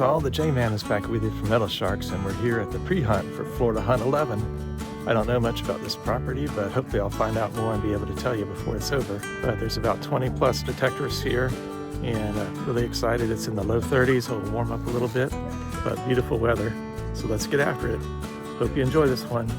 Folks all, the J-Man is back with you from Metal Sharks, and we're here at the pre-hunt for Florida Hunt 11. I don't know much about this property, but hopefully I'll find out more and be able to tell you before it's over. But there's about 20 plus detectorists here, and really excited. It's in the low 30s, it'll warm up a little bit, but beautiful weather. So let's get after it. Hope you enjoy this one.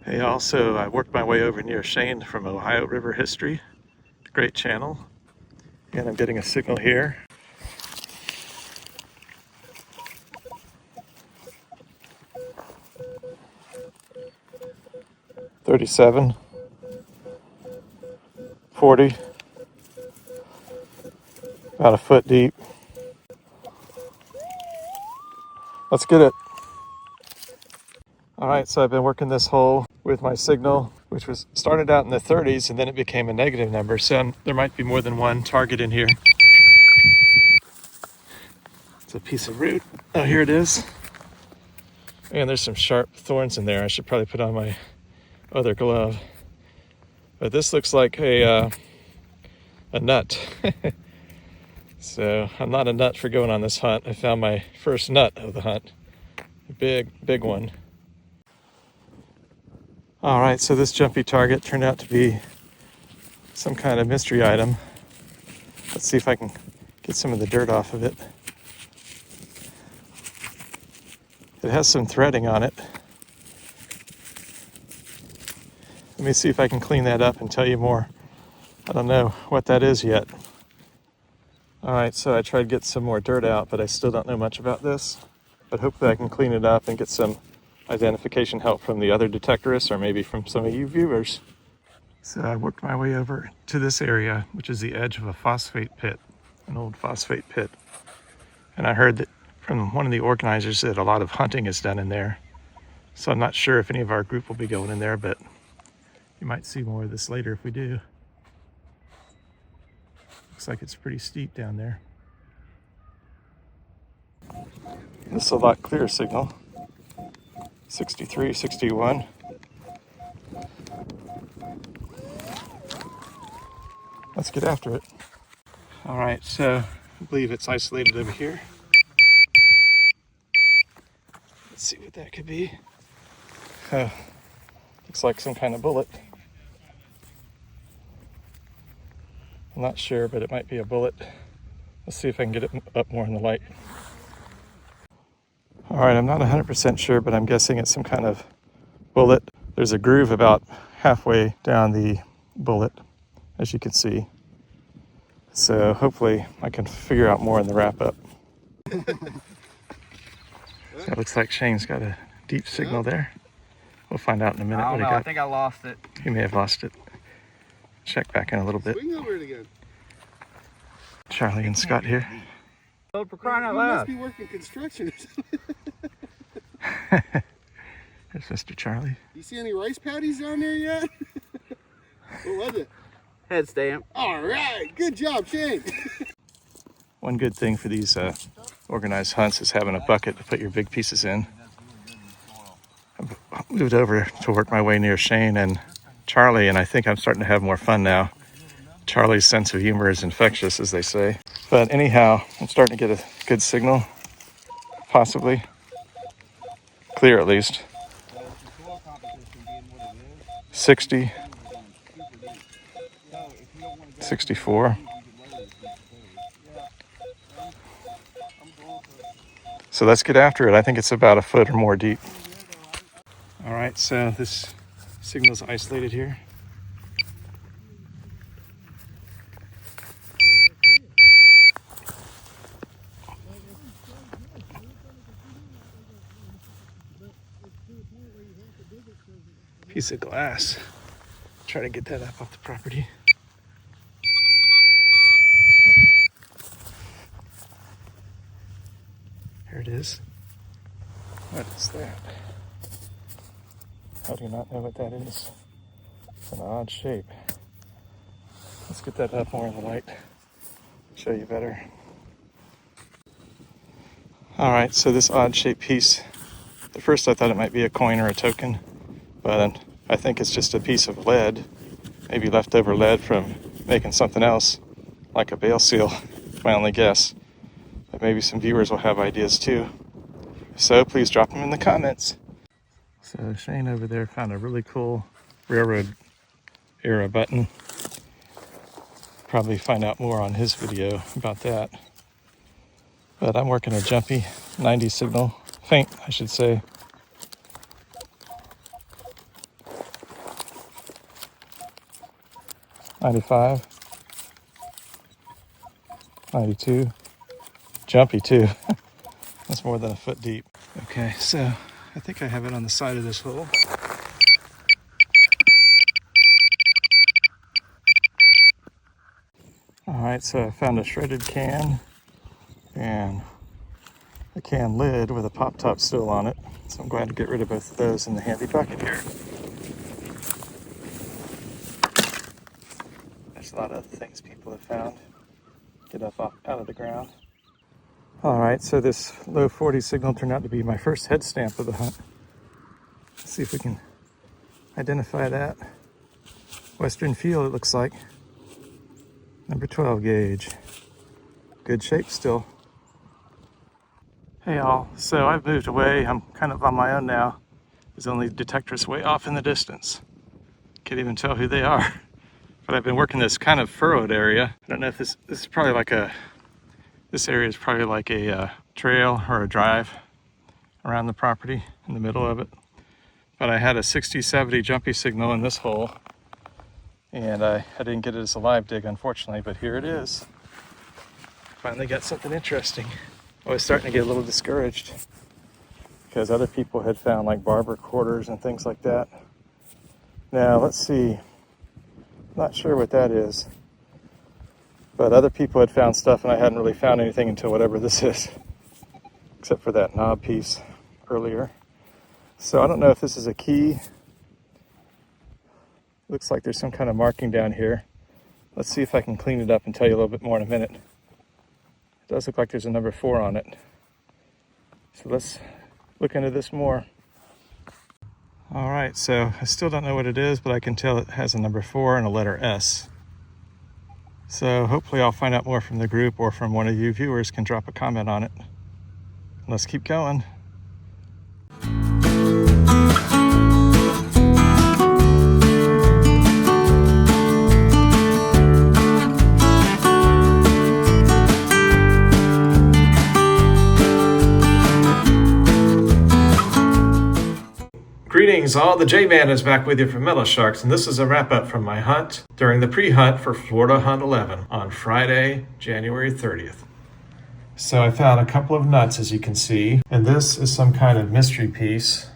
Hey, also, I worked my way over near Shane from Ohio River History. Great channel. And I'm getting a signal here. $37, $40, about a foot deep. Let's get it. All right, so I've been working this hole with my signal, which was started out in the 30s and then it became a negative number. So there might be more than one target in here. It's a piece of root. Oh, here it is. And there's some sharp thorns in there. I should probably put on my other glove. But this looks like a nut. So I'm not a nut for going on this hunt. I found my first nut of the hunt. A big one. All right, so this jumpy target turned out to be some kind of mystery item. Let's see if I can get some of the dirt off of it. It has some threading on it. Let me see if I can clean that up and tell you more. I don't know what that is yet. All right, so I tried to get some more dirt out, but I still don't know much about this. But hopefully I can clean it up and get some identification help from the other detectorists or maybe from some of you viewers. So I worked my way over to this area, which is the edge of a phosphate pit, an old phosphate pit. And I heard that from one of the organizers that a lot of hunting is done in there. So I'm not sure if any of our group will be going in there, but you might see more of this later if we do. Looks like it's pretty steep down there. This is a lot clearer signal. 63, 61. Let's get after it. All right, so I believe it's isolated over here. Let's see what that could be. Looks like some kind of bullet. I'm not sure, but it might be a bullet. Let's see if I can get it up more in the light. All right, I'm not 100% sure, but I'm guessing it's some kind of bullet. There's a groove about halfway down the bullet, as you can see. So hopefully I can figure out more in the wrap up. So it looks like Shane's got a deep signal there. We'll find out in a minute what he got. I think I lost it. He may have lost it. Check back in a little bit. Swing over it again. Charlie and Scott here. For crying out You loud. must be working construction or something. There's Mr. Charlie. You see any rice patties down there yet? What was it? Head stamp. All right, good job, Shane. One good thing for these organized hunts is having a bucket to put your big pieces in. I've moved over to work my way near Shane and Charlie, and I think I'm starting to have more fun now. Charlie's sense of humor is infectious, as they say. But anyhow, I'm starting to get a good signal, possibly. Clear at least. 60. 64. So let's get after it. I think it's about a foot or more deep. All right, so this signal's isolated here. piece of glass. Try to get that up off the property. Here it is. What is that? I do not know what that is. It's an odd shape. Let's get that up more in the light. Show you better. All right, so this odd shaped piece, at first I thought it might be a coin or a token, but I think it's just a piece of lead, maybe leftover lead from making something else, like a bale seal, my only guess. But maybe some viewers will have ideas too. So please drop them in the comments. So Shane over there found a really cool railroad era button. Probably find out more on his video about that. But I'm working a jumpy 90 signal, faint I should say. $95, $92, jumpy too. That's more than a foot deep. Okay, so I think I have it on the side of this hole. All right, so I found a shredded can and a can lid with a pop top still on it. So I'm glad to get rid of both of those in the handy bucket here. There's a lot of things people have found. Get up out of the ground. All right, so this low 40 signal turned out to be my first head stamp of the hunt. Let's see if we can identify that. Western Field, it looks like. Number 12 gauge. Good shape still. Hey all, so I've moved away. I'm kind of on my own now. There's only detectorists way off in the distance. Can't even tell who they are. But I've been working this kind of furrowed area. I don't know if this is probably like this area is probably like a trail or a drive around the property in the middle of it. But I had a 60-70 jumpy signal in this hole. And I didn't get it as a live dig, unfortunately, but here it is. Finally got something interesting. I was starting to get a little discouraged because other people had found like barber quarters and things like that. Now, let's see. Not sure what that is. But other people had found stuff and I hadn't really found anything until whatever this is. Except for that knob piece earlier. So I don't know if this is a key. Looks like there's some kind of marking down here. Let's see if I can clean it up and tell you a little bit more in a minute. It does look like there's a number 4 on it. So let's look into this more. All right, so I still don't know what it is, but I can tell it has a number 4 and a letter S. So hopefully I'll find out more from the group or from one of you viewers can drop a comment on it. Let's keep going. Greetings all, the J-Man is back with you from Meadow Sharks, and this is a wrap-up from my hunt during the pre-hunt for Florida Hunt 11 on Friday, January 30th. So I found a couple of nuts, as you can see, and this is some kind of mystery piece.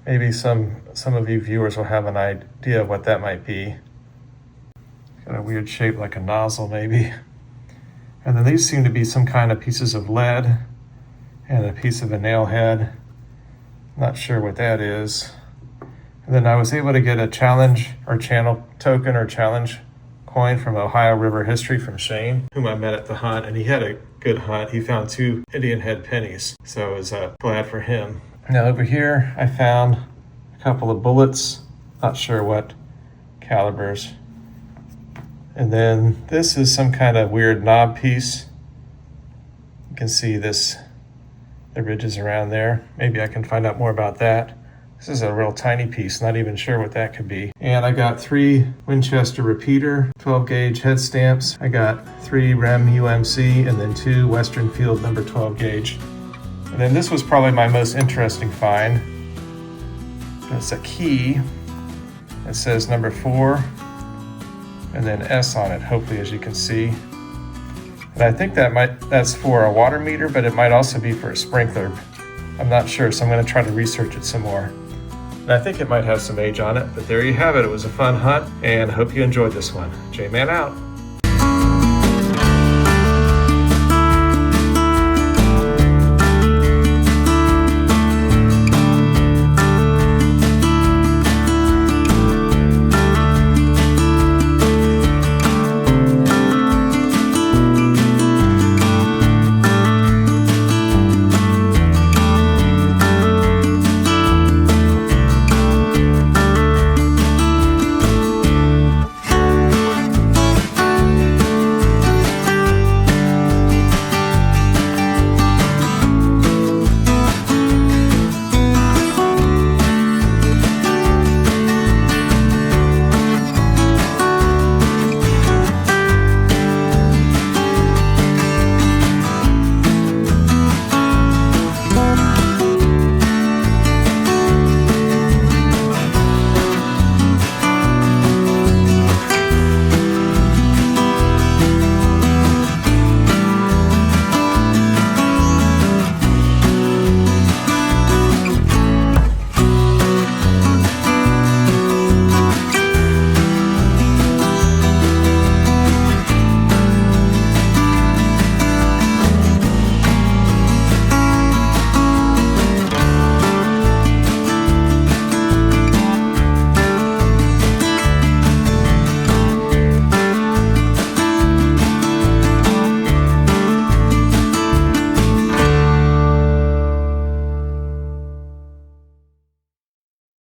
Maybe some of you viewers will have an idea of what that might be. Got a weird shape like a nozzle maybe. And then these seem to be some kind of pieces of lead and a piece of a nail head. Not sure what that is. And then I was able to get a challenge or channel token or challenge coin from Ohio River History from Shane, whom I met at the hunt, and he had a good hunt. He found 2 Indian head pennies, so I was glad for him. Now over here I found a couple of bullets, not sure what calibers. And then this is some kind of weird knob piece. You can see the ridges around there. Maybe I can find out more about that. This is a real tiny piece, not even sure what that could be. And I got 3 Winchester repeater, 12 gauge head stamps. I got 3 Rem UMC and then 2 Western Field number 12 gauge. And then this was probably my most interesting find. It's a key. It says number 4 and then S on it, hopefully, as you can see. And I think that's for a water meter, but it might also be for a sprinkler. I'm not sure, so I'm going to try to research it some more. And I think it might have some age on it, but there you have it. It was a fun hunt, and I hope you enjoyed this one. J-Man out.